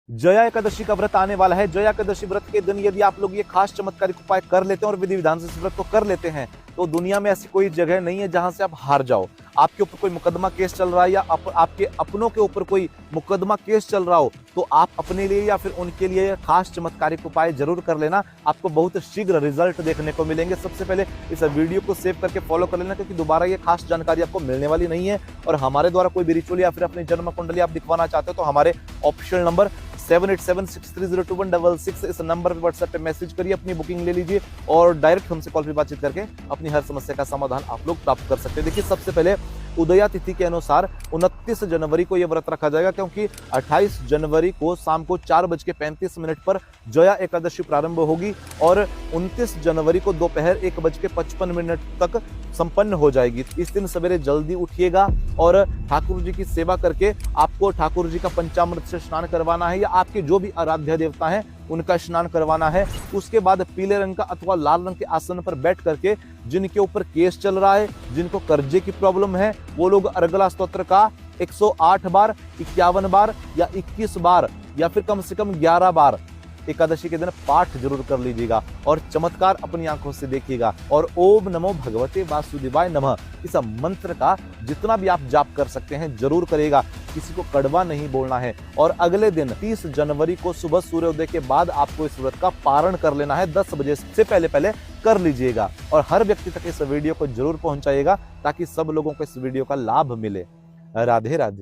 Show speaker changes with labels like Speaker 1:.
Speaker 1: जया एकादशी का व्रत आने वाला है। जया एकादशी व्रत के दिन यदि आप लोग ये खास चमत्कारिक उपाय कर लेते हैं और विधि विधान से इस व्रत को कर लेते हैं तो दुनिया में ऐसी कोई जगह नहीं है जहां से आप हार जाओ। आपके ऊपर कोई मुकदमा केस चल रहा है या आपके अपनों के ऊपर कोई मुकदमा केस चल रहा हो तो आप अपने लिए या फिर उनके लिए खास चमत्कारिक उपाय जरूर कर लेना। आपको बहुत शीघ्र रिजल्ट देखने को मिलेंगे। सबसे पहले इस वीडियो को सेव करके फॉलो कर लेना, क्योंकि दोबारा ये खास जानकारी आपको मिलने वाली नहीं है। और हमारे द्वारा कोई भी रिचुअल या फिर अपनी जन्म कुंडली आप दिखवाना चाहते हो तो हमारे ऑप्शनल नंबर 7876302166 इस नंबर पे व्हाट्सएप पे मैसेज करिए, अपनी बुकिंग ले लीजिए और डायरेक्ट हमसे कॉल पे बातचीत करके अपनी हर समस्या का समाधान आप लोग प्राप्त कर सकते हैं। देखिए, सबसे पहले उदया तिथि के अनुसार 29 जनवरी को यह व्रत रखा जाएगा, क्योंकि 28 जनवरी को शाम को 4:35 पर जया एकादशी प्रारंभ होगी और 29 जनवरी को दोपहर 1:55 तक संपन्न हो जाएगी। इस दिन सवेरे जल्दी उठिएगा और ठाकुर जी की सेवा करके आपको ठाकुर जी का पंचामृत से स्नान करवाना है या आपके जो भी आराध्य देवता हैं उनका स्नान करवाना है। उसके बाद पीले रंग का अथवा लाल रंग के आसन पर बैठ करके जिनके ऊपर केस चल रहा है, जिनको कर्जे की प्रॉब्लम है, वो लोग अर्गला स्तोत्र का 108 बार, 51 बार या 21 बार या फिर कम से कम 11 बार एकादशी के दिन पाठ जरूर कर लीजिएगा और चमत्कार अपनी आंखों से देखिएगा। और ओम नमो भगवते वासुदेवाय नमः इस मंत्र का जितना भी आप जाप कर सकते हैं जरूर करिएगा। किसी को कड़वा नहीं बोलना है। और अगले दिन 30 जनवरी को सुबह सूर्योदय के बाद आपको इस व्रत का पारण कर लेना है। 10 बजे से पहले कर लीजिएगा और हर व्यक्ति तक इस वीडियो को जरूर पहुंचाइएगा ताकि सब लोगों को इस वीडियो का लाभ मिले। राधे राधे।